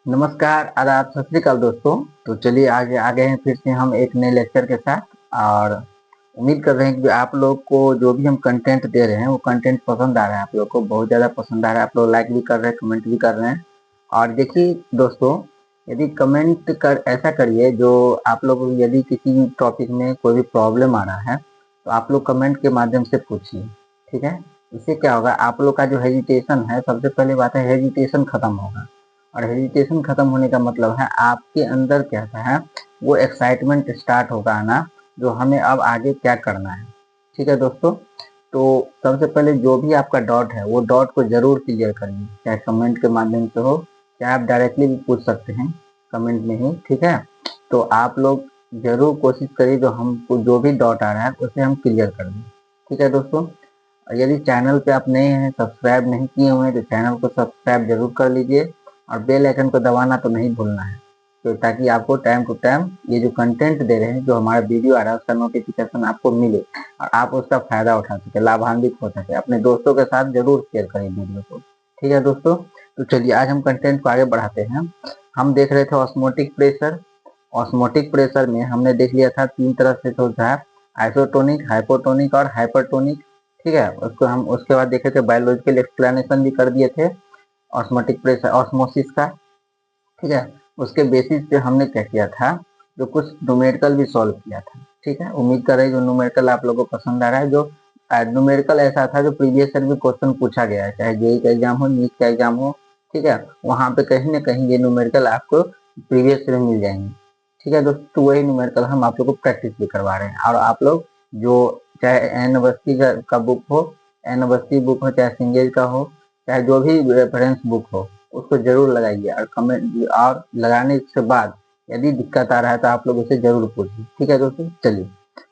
नमस्कार, आदाब, सत श्री अकाल दोस्तों। तो चलिए आगे आ गए हैं फिर से हम एक नए लेक्चर के साथ। और उम्मीद कर रहे हैं कि आप लोग को जो भी हम कंटेंट दे रहे हैं वो कंटेंट पसंद आ रहा है। आप लोग को बहुत ज़्यादा पसंद आ रहा है, आप लोग लाइक भी कर रहे हैं, कमेंट भी कर रहे हैं। और देखिए दोस्तों, यदि कमेंट कर ऐसा करिए, जो आप लोग यदि किसी भी टॉपिक में कोई भी प्रॉब्लम आ रहा है तो आप लोग कमेंट के माध्यम से पूछिए, ठीक है। इससे क्या होगा, आप लोग का जो हेजिटेशन है, सबसे पहले बात है हेजिटेशन खत्म होगा। और हेजिटेशन खत्म होने का मतलब है आपके अंदर क्या है, वो एक्साइटमेंट स्टार्ट होगा आना, जो हमें अब आगे क्या करना है। ठीक है दोस्तों। तो सबसे पहले जो भी आपका डाउट है वो डाउट को जरूर क्लियर करिए, चाहे कमेंट के माध्यम से हो, चाहे आप डायरेक्टली भी पूछ सकते हैं कमेंट में ही, ठीक है। तो आप लोग जरूर कोशिश करिए जो हमको जो भी डाउट आ रहा है उसे हम क्लियर कर दें, ठीक है दोस्तों। यदि चैनल पे आप नए हैं, सब्सक्राइब नहीं किए हुए हैं, तो चैनल को सब्सक्राइब जरूर कर लीजिए और बेल आइकन को दबाना तो नहीं भूलना है, तो ताकि आपको टाइम टू टाइम ये जो कंटेंट दे रहे हैं, जो हमारा वीडियो आ रहा है, उसका नोटिफिकेशन आपको मिले और आप उसका फायदा उठा सके, लाभान्वित हो सके। अपने दोस्तों के साथ जरूर शेयर करें वीडियो को, ठीक है दोस्तों। तो चलिए आज हम कंटेंट को आगे बढ़ाते हैं। हम देख रहे थे ऑस्मोटिक प्रेशर। ऑस्मोटिक प्रेशर में हमने देख लिया था तीन तरह से होता है, आइसोटोनिक, हाइपोटोनिक और हाइपरटोनिक, ठीक है। उसको हम उसके बाद देखे थे, बायोलॉजिकल एक्सप्लेनेशन भी कर दिए थे ऑस्मोटिक प्रेशर ऑस्मोसिस का, ठीक है। उसके बेसिस पे हमने क्या किया था, जो कुछ न्यूमेरिकल भी सॉल्व किया था, ठीक है। उम्मीद कर रहे हैं जो न्यूमेरिकल आप लोगों को पसंद आ रहा है। जो न्यूमेरिकल ऐसा था जो प्रीवियस ईयर में क्वेश्चन पूछा गया है, चाहे जेई का एग्जाम हो, नीट का एग्जाम हो, ठीक है। वहां पे कहीं ना कहीं ये न्यूमेरिकल आपको प्रीवियस ईयर में मिल जाएंगे, ठीक है दोस्तों। तो वही न्यूमेरिकल हम आप लोग को प्रैक्टिस भी करवा रहे हैं। और आप लोग जो चाहे एन अवस्थी का बुक हो, एन अवस्थी बुक हो, चाहे सिंगेज का हो, चाहे जो भी रेफरेंस बुक हो, उसको जरूर लगाइए। और कमेंट और लगाने के बाद यदि दिक्कत आ रहा है तो आप लोग उसे जरूर पूछिए, ठीक है दोस्तों। चलिए,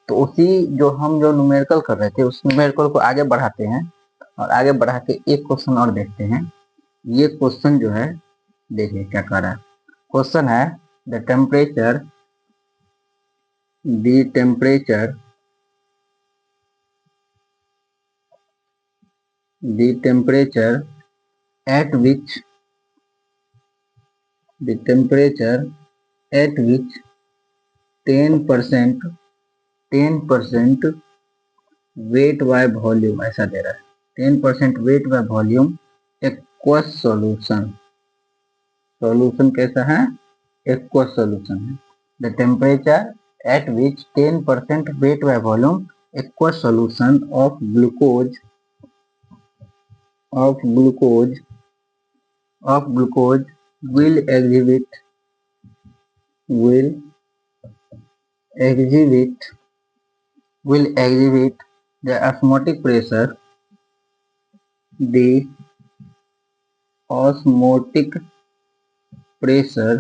तो उसी जो न्यूमेरिकल कर रहे थे उस न्यूमेरिकल को आगे बढ़ाते हैं। और आगे बढ़ा के एक क्वेश्चन और देखते हैं। ये क्वेश्चन जो है, देखिए क्या कर रहा है। क्वेश्चन है the temperature the temperature the temperature at which the temperature at which 10% 10% weight by volume ऐसा दे रहा है। 10% weight by volume aqueous solution. Solution कैसा है, एक्वस सॉल्यूशन है। The temperature at which 10% weight by volume aqueous solution of glucose will will exhibit exhibit the osmotic pressure the osmotic pressure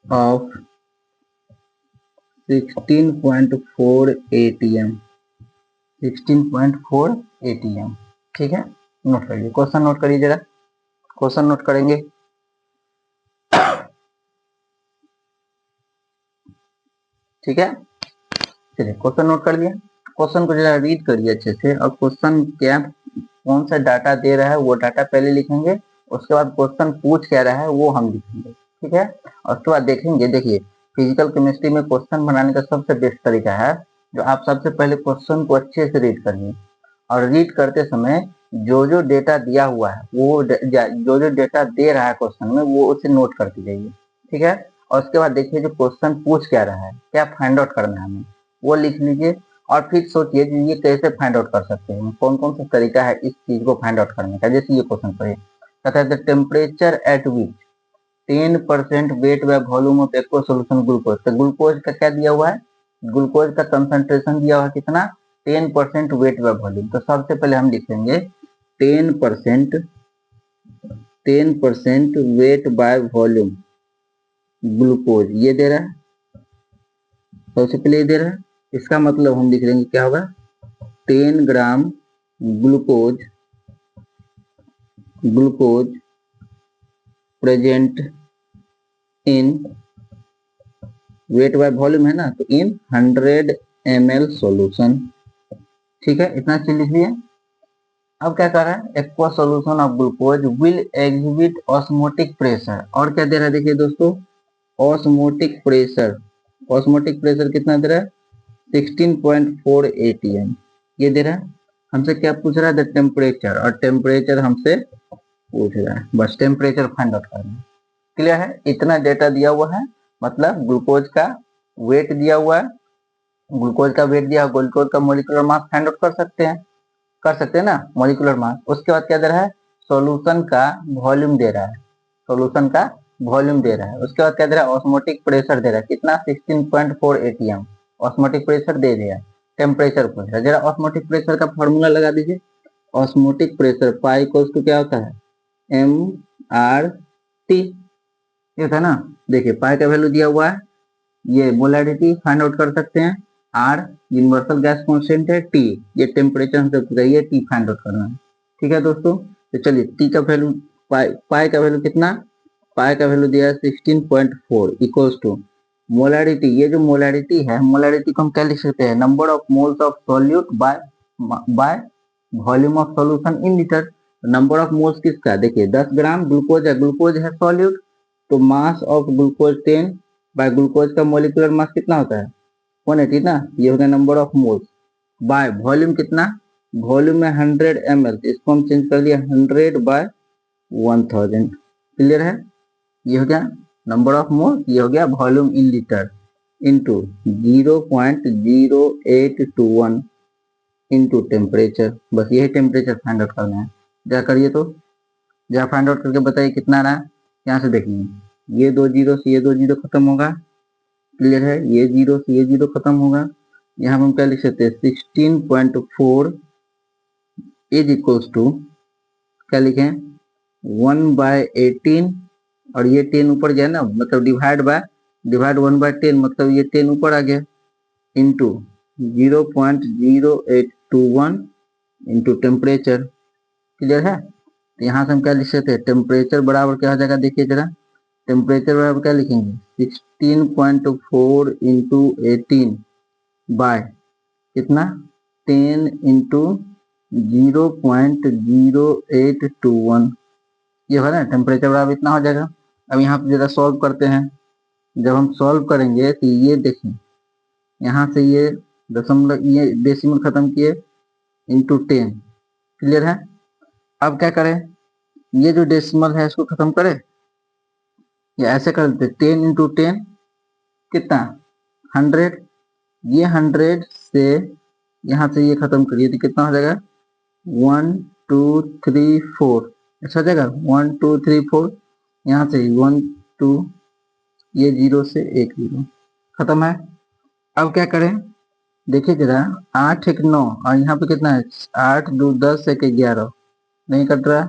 of 16.4 atm 16.4 atm, ठीक है। Note करिए, question note करिए जरा, question note करेंगे, ठीक है। चलिए क्वेश्चन नोट कर दिया। क्वेश्चन को जरा रीड करिए अच्छे से, और क्वेश्चन क्या कौन सा डाटा दे रहा है वो डाटा पहले लिखेंगे, उसके बाद क्वेश्चन पूछ क्या रहा है वो हम लिखेंगे, ठीक है। और उसके बाद देखेंगे, देखिए फिजिकल केमिस्ट्री में क्वेश्चन बनाने का सबसे बेस्ट तरीका है, जो आप सबसे पहले क्वेश्चन को अच्छे से रीड करिए। और रीड करते समय जो जो डेटा दिया हुआ है वो जो जो डेटा दे रहा है क्वेश्चन में वो उसे नोट करते जाइए, ठीक है। और उसके बाद देखिए जो क्वेश्चन पूछ क्या रहा है, क्या फाइंड आउट करना है हमें, वो लिख लीजिए। और फिर सोचिए कि ये कैसे फाइंड आउट कर सकते हैं, कौन कौन सा तरीका है इस चीज को फाइंड आउट करने का। जैसे ये क्वेश्चन पढ़िए, कहता है the temperature at which 10% weight by volume of aqua solution glucose. तो ग्लूकोज का क्या दिया हुआ है, ग्लूकोज का कंसंट्रेशन दिया हुआ है कितना, 10% वेट बाय वॉल्यूम। तो सबसे पहले हम लिखेंगे 10% 10% वेट बाय वॉल्यूम ग्लूकोज, ये दे रहा है, सबसे पहले ये दे रहा है। इसका मतलब हम लिख देंगे क्या होगा, 10 gram glucose glucose present in weight by volume है ना, तो इन 100 ml सॉल्यूशन, ठीक है। इतना चीज लिख दिया। अब क्या कर रहा है, aqua solution of glucose will exhibit osmotic pressure, और क्या दे रहा है देखिए दोस्तों, ऑस्मोटिक प्रेशर। ऑस्मोटिक प्रेशर कितना दे रहा है, 16.4 atm ये दे रहा है। हमसे क्या पूछ रहा है, द टेम्परेचर, और टेम्परेचर हमसे पूछ रहा है, बस टेम्परेचर फाइंड आउट करना है। क्लियर है, इतना डेटा दिया हुआ है, मतलब ग्लूकोज का वेट दिया हुआ है, ग्लूकोज का वेट दिया, ग्लूकोज का मोलिकुलर मास फाइंड आउट कर सकते हैं ना, मोलिकुलर मास। उसके बाद क्या दे रहा है, सॉल्यूशन का वॉल्यूम दे रहा है, सॉल्यूशन का वॉल्यूम दे रहा है। उसके बाद क्या दे रहा है, ऑस्मोटिक प्रेशर दे रहा है, कितना 16.4 atm ऑस्मोटिक प्रेशर दे दिया। टेम्परेचर पूछ रहा है, जरा ऑस्मोटिक प्रेशर का फॉर्मूला लगा दीजिए। Osmotic pressure pi equals to क्या होता है, mRT, ये था ना। देखिए पाई का वैल्यू दिया हुआ है, ये मोलैरिटी फाइंड आउट कर सकते हैं, आर यूनिवर्सल गैस कांस्टेंट है, टी ये टेम्परेचर हमसे पूछा, ये टी फाइंड आउट करना है। ठीक है दोस्तों, तो चलिए टी का वैल्यू, पाई का वैल्यू कितना, पाई का वैल्यू दिया है 16.4 इक्वल्स टू मोलैरिटी। ये जो मोलैरिटी है, मोलैरिटी को हम क्या लिख सकते हैं, number of moles of solute by volume of solution in litre. Number of moles किसका, देखिए 10 ग्राम ग्लूकोज है, ग्लूकोज है सॉल्यूट, तो mass of glucose 10 by glucose का मोलिकुलर मास कितना होता है 180 ना, ये हो गया number of moles, by volume कितना, वॉल्यूम में 100 ml, इसको हम चेंज कर लिया 100 बाय 1000। क्लियर है, ये हो गया नंबर ऑफ मोल, ये हो गया volume in litre, into 0.0821 into temperature. बस यही टेम्परेचर फाइंड आउट करना है। क्या करिए तो, जरा फाइंड आउट करके बताइए कितना रहा। यहाँ से देखिए, ये दो जीरो से ये दो जीरो खत्म होगा, क्लियर है, ये जीरो से ये जीरो खत्म होगा। यहाँ हम क्या लिख सकते हैं, 16.4 इज इक्वल्स टू क्या लिखें, 1/18, और ये 10 ऊपर जाए ना, मतलब डिवाइड 1/10, मतलब ये 10 ऊपर आ गया, इंटू 0.0821 इंटू टेम्परेचर। क्लियर है, तो यहाँ से हम क्या लिख सकते हैं, टेम्परेचर बराबर क्या हो जाएगा, देखिए जरा, टेम्परेचर बराबर क्या लिखेंगे, 16.4 इंटू 18 बाय कितना 10 इंटू 0.0821, ये है ना, टेम्परेचर बराबर इतना हो जाएगा। अब यहाँ पे जरा सॉल्व करते हैं, जब हम सॉल्व करेंगे तो ये देखिए, यहाँ से ये दशमलव, ये डेसिमल खत्म किए, इंटू 10। क्लियर है, अब क्या करें, ये जो डेसिमल है इसको खत्म करें, या ऐसे कर देते 10 इंटू 10 कितना 100, ये 100 से यहाँ से ये खत्म करिए तो कितना हो जाएगा 1 2 3 4, ऐसा हो जाएगा 1 2 3 4, यहाँ से 1 2, ये जीरो से एक जीरो खत्म है। अब क्या करें, देखिए जरा, 8 1 9, और यहाँ पे कितना है 8 2 10 1 11, नहीं कट रहा,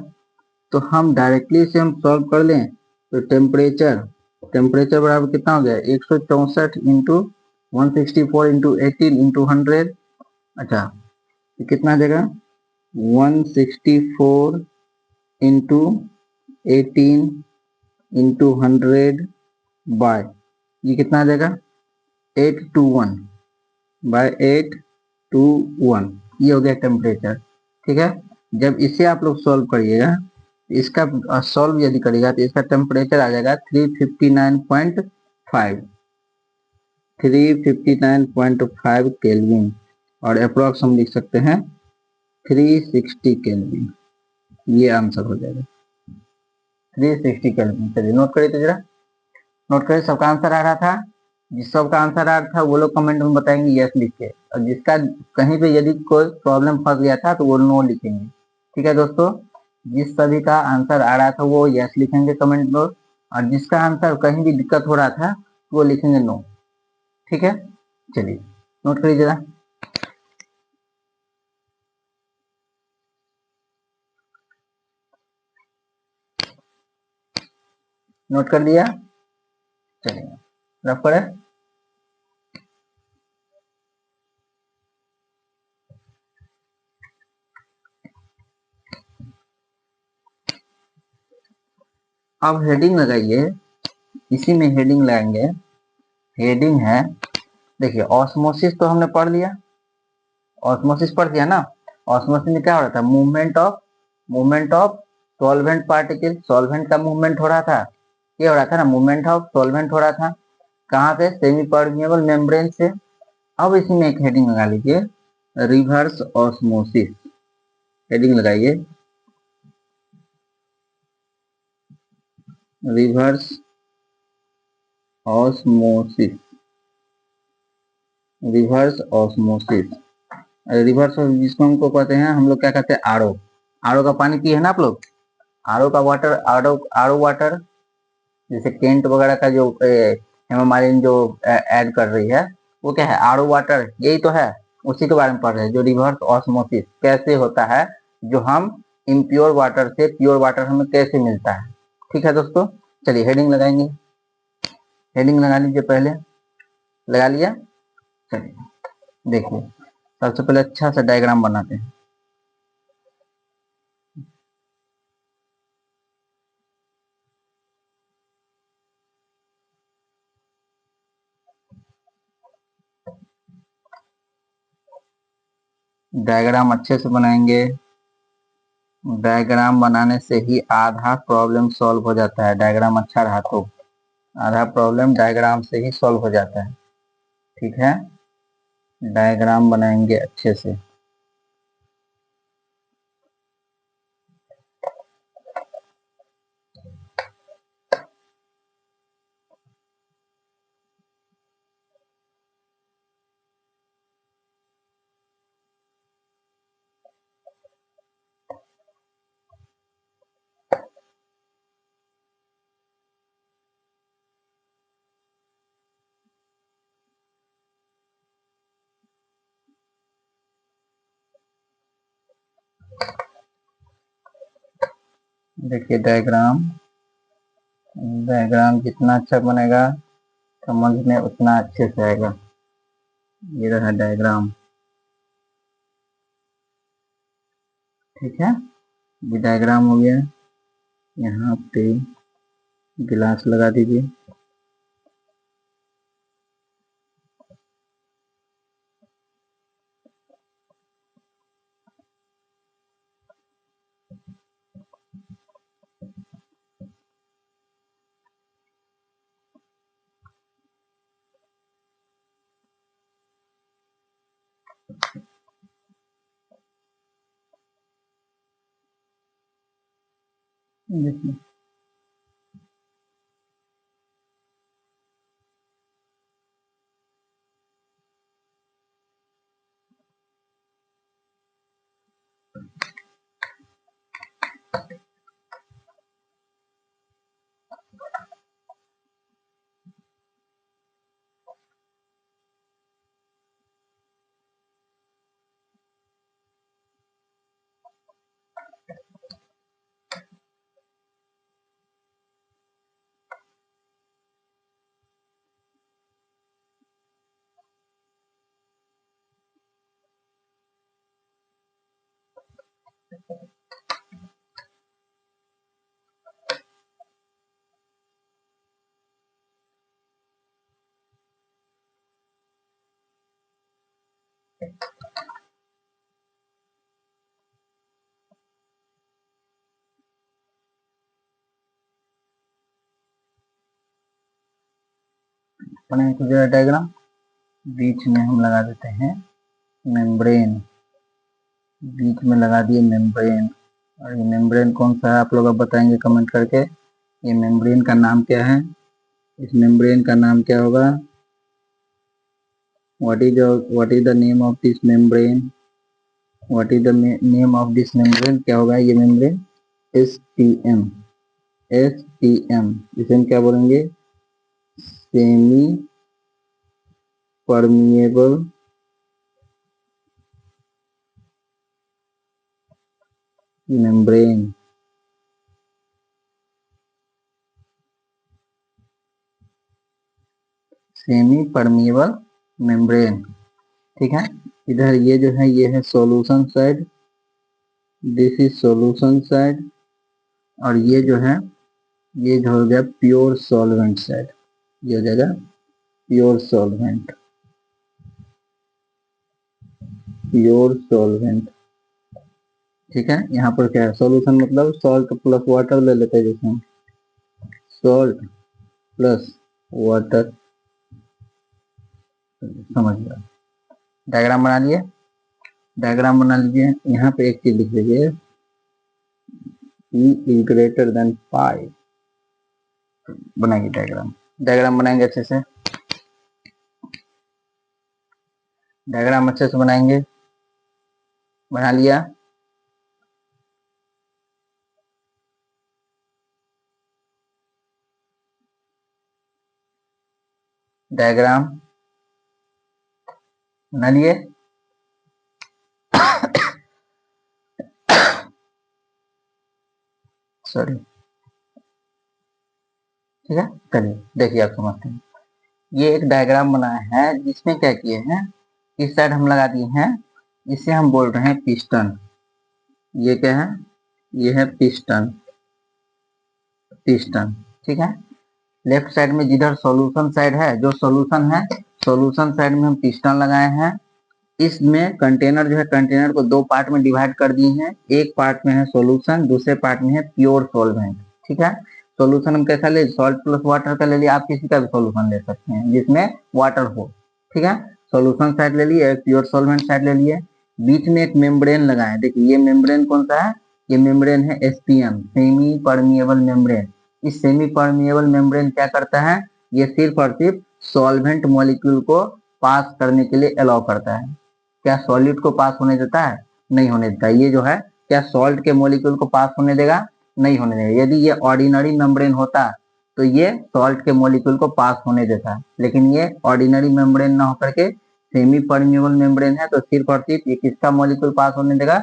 तो हम डायरेक्टली से हम सॉल्व कर लें, तो टेम्परेचर बराबर कितना हो गया 164 इंटू 164 इंटू 18 इंटू 100, अच्छा ये कितना आ जाएगा 164 इंटू 18 इंटू 100 बाय, ये कितना आ जाएगा 821 बाय 821, ये हो गया टेम्परेचर। ठीक है, जब इसे आप लोग सॉल्व करिएगा, इसका सॉल्व यदि करिएगा तो इसका टेम्परेचर आ जाएगा 359.5, 359.5 केल्विन, और अप्रॉक्स हम लिख सकते हैं 360 केल्विन, ये आंसर हो जाएगा 360 केल्विन। चलिए नोट करिए तो जरा, नोट करिए, सबका आंसर आ रहा था, जिस सबका आंसर आ रहा था वो लोग कमेंट में बताएंगे यस लिख के, और जिसका कहीं पे यदि कोई प्रॉब्लम फंस गया था तो वो नो लिखेंगे। ठीक है दोस्तों, जिस सभी का आंसर आ रहा था वो यस लिखेंगे कमेंट में, और जिसका आंसर कहीं भी दिक्कत हो रहा था वो लिखेंगे नो। ठीक है, चलिए नोट करिए जरा, नोट कर दिया, चलिए रफ करें। अब हेडिंग लगाइए, इसी में हेडिंग लगाएंगे, हेडिंग है, देखिए ऑस्मोसिस तो हमने पढ़ लिया, ऑस्मोसिस पढ़ लिया ना, ऑस्मोसिस में क्या हो रहा था, movement of solvent particle, solvent का मूवमेंट हो रहा था, ये हो रहा था ना, मूवमेंट ऑफ सॉल्वेंट हो रहा था, कहाँ से, सेमी परमिएबल मेम्ब्रेन से। अब इसमें एक हेडिंग लगा लीजिए, रिवर्स ऑस्मोसिस, हेडिंग लगाइए, reverse osmosis, reverse osmosis. Reverse, जिसको हमको कहते हैं, हम लोग क्या कहते हैं, आरओ, आरओ का पानी पिए है ना आप लोग, आरओ का वाटर, आरओ वाटर, जैसे केंट वगैरह का जो हेमामालिन जो ऐड कर रही है, वो क्या है, आरओ वाटर, यही तो है, उसी के बारे में पढ़ रहे हैं, जो रिवर्स ऑस्मोसिस कैसे होता है, जो हम इम्प्योर वाटर से प्योर वाटर हमें कैसे मिलता है। ठीक है दोस्तों, चलिए हेडिंग लगाएंगे, हेडिंग लगा लीजिए, पहले लगा लिया। चलिए देखिए, सबसे पहले अच्छा सा डायग्राम बनाते हैं। डायग्राम अच्छे से बनाएंगे, डायग्राम बनाने से ही आधा प्रॉब्लम सॉल्व हो जाता है, डायग्राम अच्छा रहा तो आधा प्रॉब्लम डायग्राम से ही सॉल्व हो जाता है। ठीक है, डायग्राम बनाएंगे अच्छे से। देखिए डायग्राम, डायग्राम जितना अच्छा बनेगा समझ में उतना अच्छे से आएगा। ये रहा डायग्राम, ठीक है, ये डायग्राम हो गया। यहाँ पे गिलास लगा दीजिए, देखिए बने कुछ डायग्राम, बीच में हम लगा देते हैं मेम्ब्रेन, बीच में लगा दिए मेम्ब्रेन। और ये मेम्ब्रेन कौन सा है आप लोग अब बताएंगे कमेंट करके, ये मेम्ब्रेन का नाम क्या है, इस मेम्ब्रेन का नाम क्या होगा, what is the name of this membrane, what is the name of this membrane, क्या होगा ये मेम्ब्रेन, STM, STM, इसे हम क्या बोलेंगे, semi permeable membrane, semi permeable membrane. ठीक है, इधर ये जो है ये है solution side, this is solution side, और ये जो है ये जो हो गया प्योर सॉल्वेंट साइड, ये हो जाएगा प्योर सॉल्वेंट, प्योर सॉल्वेंट। ठीक है, यहाँ पर क्या है, सॉल्यूशन मतलब सॉल्ट प्लस वाटर ले लेते हैं, जैसे सॉल्ट प्लस वाटर, समझ गया। डायग्राम बना लिए, डायग्राम बना लीजिए। यहाँ पे एक चीज लिख लीजिए, E is greater than पाई। बनाएंगे डायग्राम, डायग्राम बनाएंगे अच्छे से, डायग्राम अच्छे से बनाएंगे। बना लिया, डायग्राम बना लिए। सॉरी, ठीक है, चलिए देखिए आप समझते हैं। ये एक डायग्राम बनाया है जिसमें क्या किए हैं, इस साइड हम लगा दिए हैं, इसे हम बोल रहे हैं पिस्टन। ये क्या है, ये है पिस्टन, पिस्टन, ठीक है। लेफ्ट साइड में जिधर सॉल्यूशन साइड है, जो सॉल्यूशन है, सॉल्यूशन साइड में हम पिस्टन लगाए हैं। इसमें कंटेनर जो है, कंटेनर को दो पार्ट में डिवाइड कर दिए हैं। एक पार्ट में है सॉल्यूशन, दूसरे पार्ट में है प्योर सॉल्वेंट, ठीक है। सॉल्यूशन हम कैसा ले, सॉल्ट प्लस वाटर का ले लिया, आप किसी का भी सॉल्यूशन ले सकते हैं जिसमें वाटर हो, ठीक है। सॉल्यूशन साइड ले लिए, प्योर सॉल्वेंट साइड ले लिए, बीच में एक मेम्ब्रेन लगाए। देखिए ये मेम्ब्रेन कौन सा है, ये मेम्ब्रेन है एसपीएम, सेमी परमिएबल मेम्ब्रेन। इस सेमी परमिएबल मेम्ब्रेन क्या करता है, ये सिर्फ और सिर्फ सॉल्वेंट मॉलिक्यूल को पास करने के लिए अलाउ करता है। क्या सॉलिड को पास होने देता है, नहीं होने देता। ये जो है क्या सॉल्ट के मॉलिक्यूल को पास होने देगा, नहीं होने देगा। यदि ये ऑर्डिनरी मेम्ब्रेन होता तो ये सॉल्ट के मॉलिक्यूल को पास होने देता है, लेकिन ये ऑर्डिनरी मेम्ब्रेन ना होकर के सेमी परमिएबल मेम्ब्रेन है, तो सिर्फ और सिर्फ ये किसका मॉलिक्यूल पास होने देगा,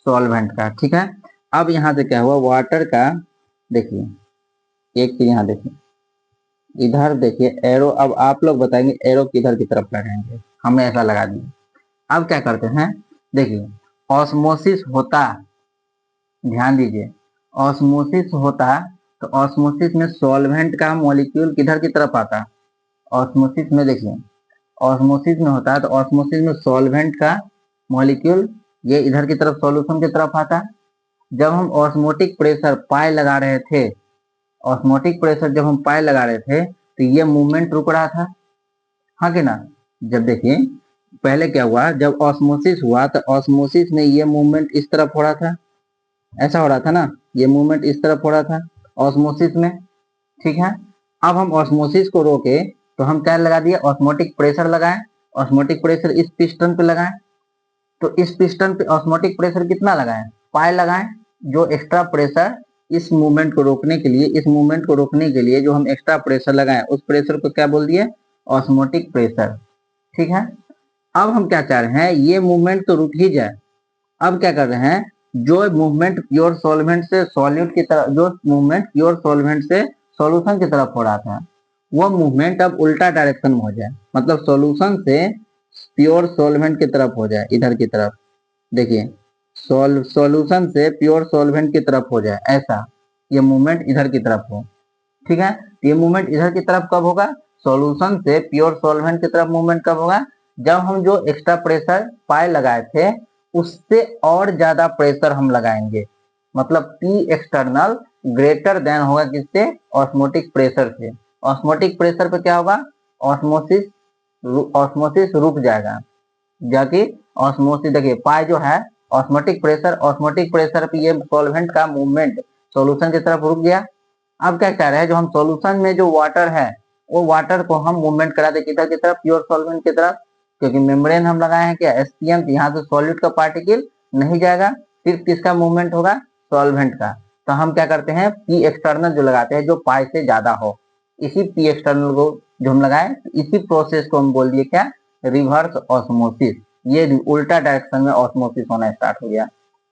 सॉल्वेंट का, ठीक है। अब यहाँ से क्या हुआ, वाटर का, देखिए एक चीज यहाँ देखिए, इधर देखिए एरो, अब आप लोग बताएंगे एरो किधर की तरफ लगाएंगे, हमने ऐसा लगा दिया। अब क्या करते हैं, देखिए ऑस्मोसिस होता, ध्यान दीजिए, ऑस्मोसिस होता तो ऑस्मोसिस में सॉल्वेंट का मॉलिक्यूल किधर की तरफ आता, ऑस्मोसिस में देखिए, ऑस्मोसिस में होता है तो ऑस्मोसिस में सॉल्वेंट का मॉलिक्यूल ये इधर की तरफ सॉल्यूशन की तरफ आता है। जब हम ऑस्मोटिक प्रेशर पाई लगा रहे थे, ऑस्मोटिक प्रेशर जब हम पाई लगा रहे थे तो ये मूवमेंट रुक रहा था, हाँ कि ना। जब देखिए पहले क्या हुआ, जब ऑस्मोसिस हुआ तो ऑस्मोसिस में ये मूवमेंट इस तरफ हो रहा था, ऐसा हो रहा था ना, ये मूवमेंट इस तरफ हो रहा था ऑस्मोसिस में, ठीक है। अब हम ऑस्मोसिस को रोके तो हम क्या लगा दिए, ऑस्मोटिक प्रेशर लगाए, ऑस्मोटिक प्रेशर इस पिस्टन पे लगाए, तो इस पिस्टन पे ऑस्मोटिक प्रेशर कितना लगाए, पाई लगाए। जो एक्स्ट्रा प्रेशर इस मूवमेंट को रोकने के लिए, इस मूवमेंट को रोकने के लिए जो हम एक्स्ट्रा प्रेशर लगाए, उस प्रेशर को क्या बोल दिए, ऑस्मोटिक प्रेशर, ठीक है। अब हम क्या चाह रहे हैं, ये मूवमेंट तो रुक ही जाए। अब क्या कर रहे हैं, जो मूवमेंट प्योर सॉल्वेंट से सॉल्यूट की तरफ, जो मूवमेंट प्योर सॉल्वेंट से सॉल्यूशन की तरफ हो रहा था, वो मूवमेंट अब उल्टा डायरेक्शन में हो जाए, मतलब सॉल्यूशन से प्योर सॉल्वेंट की तरफ हो जाए, इधर की तरफ। देखिए सॉल्यूशन से प्योर सॉल्वेंट की तरफ हो जाए, ऐसा ये मूवमेंट इधर की तरफ हो, ठीक है। ये मूवमेंट इधर की तरफ कब होगा, सॉल्यूशन से प्योर सॉल्वेंट की तरफ मूवमेंट कब होगा, जब हम जो एक्स्ट्रा प्रेशर पाए लगाए थे उससे और ज्यादा प्रेशर हम लगाएंगे, मतलब पी एक्सटर्नल ग्रेटर देन होगा किससे, ऑस्मोटिक प्रेशर से। ऑस्मोटिक प्रेशर पे क्या होगा, ऑस्मोसिस, ऑस्मोसिस रुक जाएगा, जाकि ऑस्मोसिस, देखिए पाई जो है ऑस्मोटिक प्रेशर, ऑस्मोटिक प्रेशर पे ये सॉल्वेंट का मूवमेंट सॉल्यूशन की तरफ रुक गया। अब क्या कह रहे हैं, जो हम सॉल्यूशन में जो वाटर है, वो वाटर को हम मूवमेंट करा दे किधर की तरफ, प्योर सॉल्वेंट की तरफ, क्योंकि मेम्ब्रेन हम लगाए हैं क्या, एसपीएम, यहाँ से सॉल्यूट का पार्टिकल नहीं जाएगा, सिर्फ किसका मूवमेंट होगा, सॉल्वेंट का। तो हम क्या करते हैं, पी एक्सटर्नल जो लगाते हैं जो पाई से ज्यादा हो, इसी पी एक्सटर्नल को जो हम लगाए, इसी प्रोसेस को हम बोल दिए क्या, रिवर्स ऑस्मोसिस। ये उल्टा डायरेक्शन में ऑस्मोसिस होना स्टार्ट हो गया।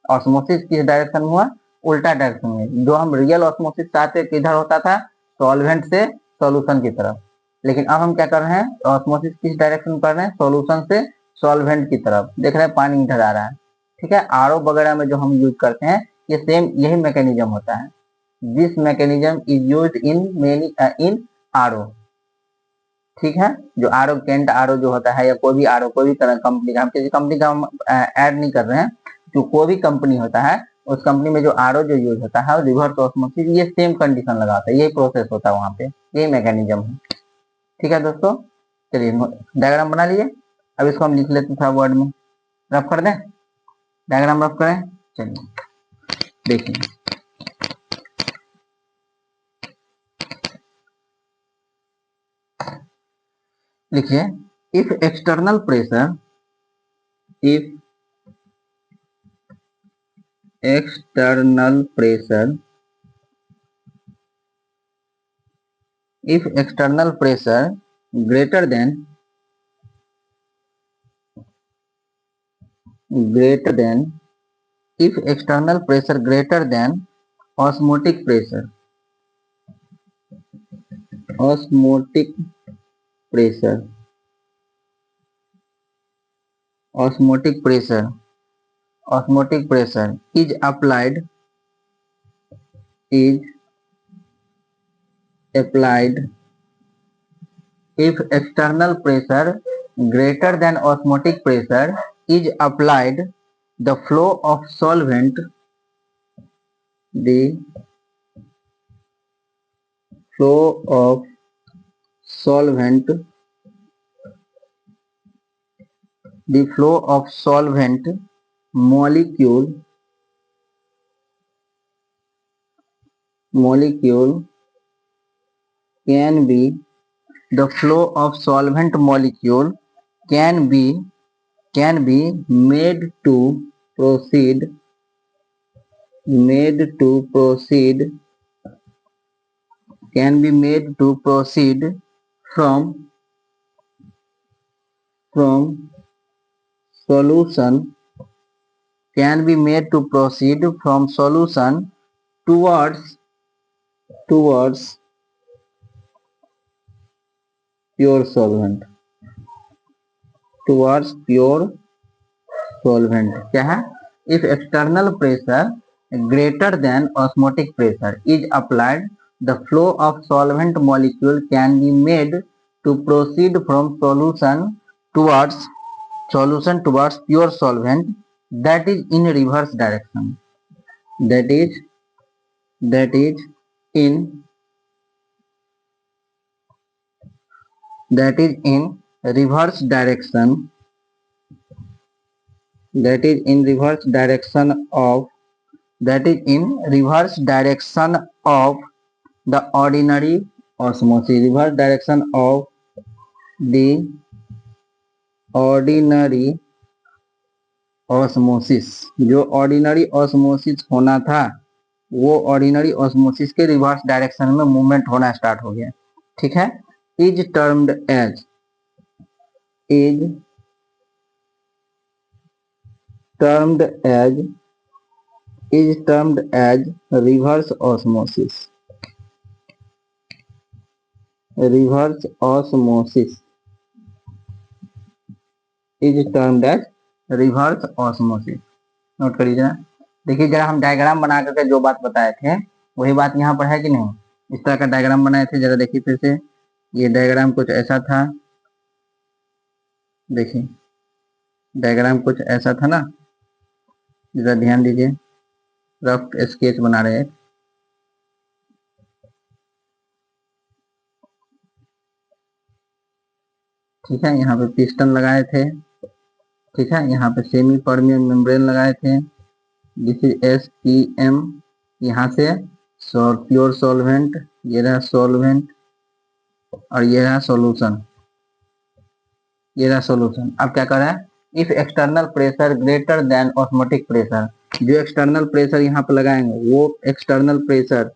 ऑस्मोसिस किस डायरेक्शन में हुआ, उल्टा डायरेक्शन में। जो हम रियल ऑस्मोसिस चाहते किधर होता था, सॉल्वेंट से सॉल्यूशन की तरफ, लेकिन अब हम क्या कर रहे हैं, ऑस्मोसिस किस डायरेक्शन में कर रहे हैं, सॉल्यूशन से सॉल्वेंट की तरफ। देख रहे हैं पानी इधर आ रहा है, ठीक है। आरओ वगैरह में जो हम यूज करते हैं ये सेम यही मैकेनिज्म होता है। This mechanism is used in many in RO, ठीक है। जो केंट आरओ जो होता है, या कोई भी आरओ, कोई भी तरह कंपनी का, हम किसी कंपनी का हम ऐड नहीं कर रहे हैं, जो कोई भी कंपनी होता है उस कंपनी में जो आरओ जो यूज होता है रिवर्स ऑस्मोसिस, ये सेम कंडीशन लगाता है, यही प्रोसेस होता है वहां पे, यही मैकेनिज्म है। ठीक है दोस्तों, चलिए डायग्राम बना लिए। अब इसको हम लिख लेते हैं वर्ड में, रफ कर दें, डायग्राम रफ करें। चलिए देखिए, लिखिए if external pressure, if external pressure, if external pressure greater than if external pressure greater than osmotic pressure, osmotic pressure, osmotic pressure, osmotic pressure is applied, is applied, if external pressure greater than osmotic pressure is applied, the flow of solvent, the flow of solvent, the flow of solvent molecule can be, the flow of solvent molecule can be made to proceed, can be made to proceed from solution, can be made to proceed from solution towards pure solvent, towards pure solvent। क्या है? If external pressure greater than osmotic pressure is applied, the flow of solvent molecule can be made to proceed from towards towards pure solvent, that is in reverse direction, that is in reverse direction, that is in reverse direction of, that is in reverse direction of the ordinary osmosis, reverse direction of the ordinary osmosis। जो ordinary osmosis होना था वो ordinary osmosis के reverse direction में movement होना start हो गया। ठीक है, is termed as, is termed as, is termed as reverse osmosis, reverse osmosis is termed as reverse osmosis। Note कर लीजिए। देखिए जरा हम डायग्राम बना करके जो बात बताए थे वही बात यहाँ पर है कि नहीं, इस तरह का डायग्राम बनाए थे, जरा देखिए फिर से। ये डायग्राम कुछ ऐसा था, देखिए डायग्राम कुछ ऐसा था ना, जरा ध्यान दीजिए, रफ स्केच बना रहे हैं। ठीक है, यहाँ पे पिस्टन लगाए थे, ठीक है, यहाँ पे सेमी परमियन मेम्ब्रेन लगाए थे, दिस इज SPM, यहाँ से प्योर सॉल्वेंट, ये रहा सॉल्वेंट और ये रहा सॉल्यूशन, ये रहा सॉल्यूशन। अब क्या कर रहा है, if external pressure greater than osmotic pressure, जो एक्सटर्नल प्रेशर यहाँ पे लगाएंगे वो एक्सटर्नल प्रेशर,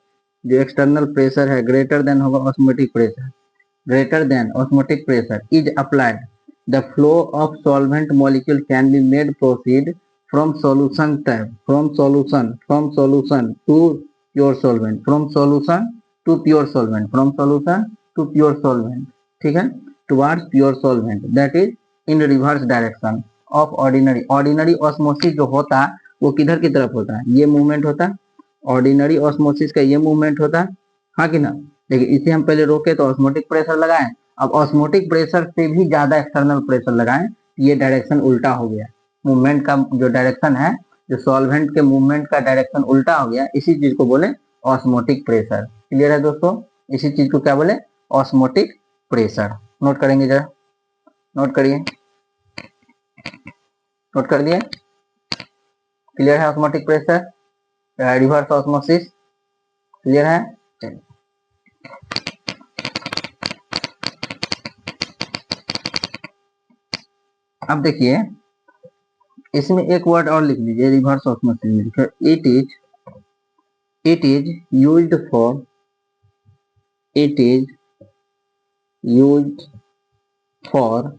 जो एक्सटर्नल प्रेशर है ग्रेटर देन होगा osmotic pressure, greater than osmotic pressure is applied, the flow of solvent molecule can be made proceed from solution type, from solution to pure solvent, from solution to pure solvent, from solution to pure solvent। ठीक है, towards pure solvent, that is in reverse direction of ordinary, ordinary osmosis जो होता है वो किधर की तरफ होता है, ये मूवमेंट होता है, ऑर्डिनरी ऑस्मोसिस का ये मूवमेंट होता है, हाँ कि ना। देखिए इसे हम पहले रोके तो ऑस्मोटिक प्रेशर लगाएं, अब ऑस्मोटिक प्रेशर से भी ज्यादा एक्सटर्नल प्रेशर लगाएं, ये डायरेक्शन उल्टा हो गया, मूवमेंट का जो डायरेक्शन है जो सॉल्वेंट के मूवमेंट का डायरेक्शन उल्टा हो गया, इसी चीज को बोले ऑस्मोटिक प्रेशर। क्लियर है दोस्तों? इसी चीज को क्या बोले? Osmotic pressure. नोट करेंगे जरा, नोट करिए, नोट कर दिए? क्लियर है osmotic pressure, reverse osmosis? Clear है? चलिए अब देखिए, इसमें एक वर्ड और लिख लीजिए रिवर्स ऑस्मोसिस में, लिखो it is used for, it is used for,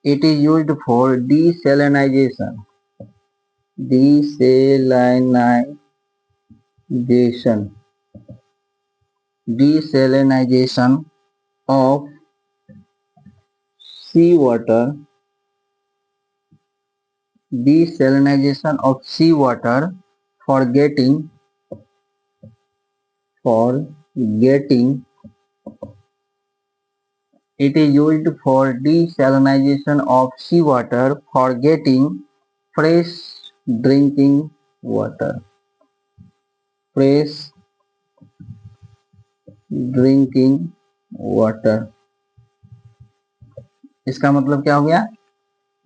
it is used for desalinization, desalinization, desalinization of seawater, desalinization of seawater for getting it is used for desalinization of seawater for getting fresh drinking water, fresh drinking water। इसका मतलब क्या हो गया?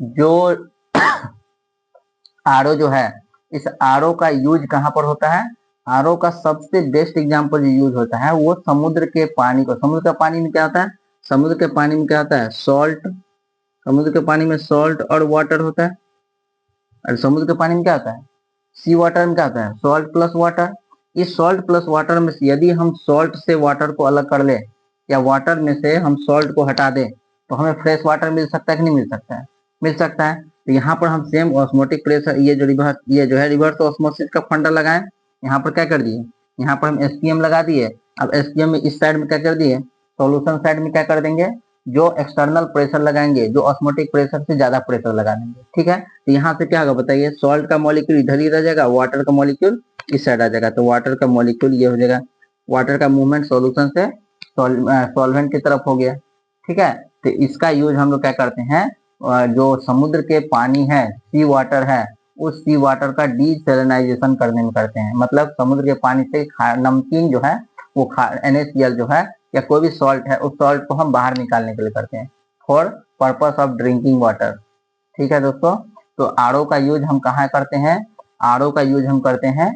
जो RO जो है, इस RO का यूज कहाँ पर होता है? आरओ का सबसे बेस्ट एग्जांपल जो यूज होता है वो समुद्र के पानी को, समुद्र का पानी में क्या होता है? समुद्र के पानी में क्या होता है? सॉल्ट, समुद्र के पानी में सॉल्ट और वाटर होता है। और समुद्र के पानी में क्या होता है? सी वाटर में क्या होता है? Salt plus water. इस सॉल्ट प्लस वाटर में से यदि हम सॉल्ट से वाटर को अलग कर ले, या वाटर में से हम सॉल्ट को हटा दें, तो हमें फ्रेश वाटर मिल सकता है कि नहीं मिल सकता है? मिल सकता है। तो यहाँ पर हम सेम ऑस्मोटिक प्रेशर, ये जो है रिवर्स ऑस्मोसिस का फंडा लगाएं। यहाँ पर क्या कर दिए? यहाँ पर हम एसपीएम लगा दिए। अब एसपीएम में इस साइड में क्या कर दिए? सॉल्यूशन साइड में क्या कर देंगे? जो एक्सटर्नल प्रेशर लगाएंगे, जो ऑस्मोटिक प्रेशर से ज्यादा प्रेशर लगा देंगे। ठीक है, तो यहाँ से क्या होगा बताइए? सॉल्ट का मॉलिक्यूल इधर ही रह जाएगा, वाटर का मॉलिक्यूल इस साइड आ जाएगा। तो वाटर का मॉलिक्यूल ये हो जाएगा, वाटर का मूवमेंट सॉल्यूशन से सॉल्वेंट की तरफ हो गया। ठीक है, तो इसका यूज हम लोग क्या करते हैं? जो समुद्र के पानी है, सी वाटर है, उस सी वाटर का डीसैलिनाइजेशन करने में करते हैं। मतलब समुद्र के पानी से नमकीन जो है वो NaCl जो है या कोई भी सॉल्ट है, उस सॉल्ट को हम बाहर निकालने के लिए करते हैं, for purpose of drinking water. ठीक है दोस्तों, तो आरओ का यूज हम कहाँ करते हैं? आरओ का यूज हम करते हैं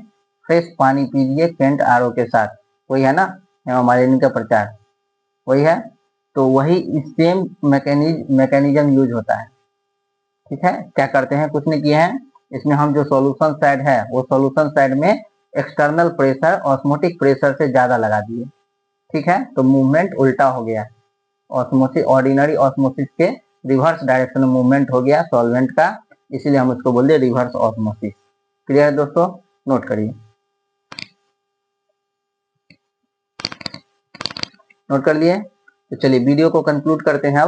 फ्रेश पानी पीजिए केंट आरओ के साथ, वही है ना मालिनी का प्रचार, वही है। तो वही सेम मैकेनिज्म यूज होता है। ठीक है, क्या करते हैं? कुछ नहीं किए हैं, इसमें हम जो सॉल्यूशन साइड है वो सॉल्यूशन साइड में एक्सटर्नल प्रेशर ऑस्मोटिक प्रेशर से ज्यादा लगा दिए। ठीक है, तो मूवमेंट उल्टा हो गया, ऑस्मोसिस, ऑर्डिनरी ऑस्मोसिस के रिवर्स डायरेक्शन में मूवमेंट हो गया सॉल्वेंट का, इसीलिए हम उसको बोलते हैं रिवर्स ऑस्मोसिस। क्लियर है दोस्तों? नोट करिए, नोट कर लिए? तो चलिए वीडियो को कंक्लूड करते हैं।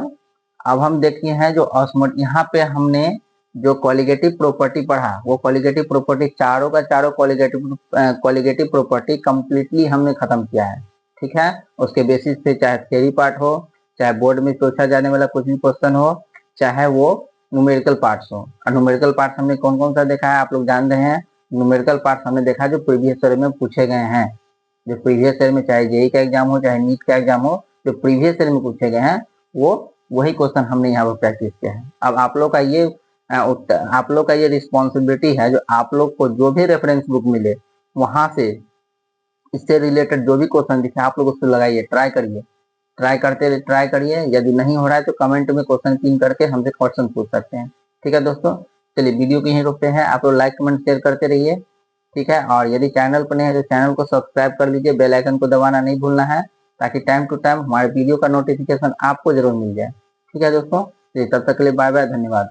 अब हम देखते हैं जो ऑस्मोट, यहाँ पे हमने जो कॉलिगेटिव प्रॉपर्टी पढ़ा, वो कॉलिगेटिव प्रॉपर्टी चारों का चारों कॉलिगेटिव प्रॉपर्टी कंप्लीटली हमने खत्म किया है। ठीक है, उसके बेसिस पे चाहे थ्योरी पार्ट हो, चाहे बोर्ड में पूछा जाने वाला कुछ भी क्वेश्चन हो, चाहे वो न्यूमेरिकल पार्ट्स हो। और न्यूमेरिकल पार्ट हमने कौन कौन सा देखा है आप लोग जान रहे हैं? न्यूमेरिकल पार्ट हमने देखा जो प्रीवियस ईयर में पूछे गए हैं, जो प्रीवियस ईयर में चाहे जेई का एग्जाम हो चाहे नीट का एग्जाम हो, जो प्रीवियस ईयर में पूछे गए हैं वो वही क्वेश्चन हमने यहाँ पर प्रैक्टिस किया है। अब आप लोग का ये रिस्पॉन्सिबिलिटी है, जो आप लोग को जो भी रेफरेंस बुक मिले वहां से इससे रिलेटेड जो भी क्वेश्चन दिखे आप लोग उसको लगाइए, ट्राई करिए। यदि नहीं हो रहा है तो कमेंट में क्वेश्चन पिन करके हमसे क्वेश्चन पूछ सकते हैं। ठीक है दोस्तों, चलिए वीडियो को यहीं रोकते हैं। आप लोग लाइक कमेंट शेयर करते रहिए। ठीक है, और यदि चैनल पर नहीं है तो चैनल को सब्सक्राइब कर लीजिए, बेल आइकन को दबाना नहीं भूलना है, ताकि टाइम टू टाइम हमारे वीडियो का नोटिफिकेशन आपको जरूर मिल जाए। ठीक है दोस्तों, तब तक के लिए बाय बाय, धन्यवाद।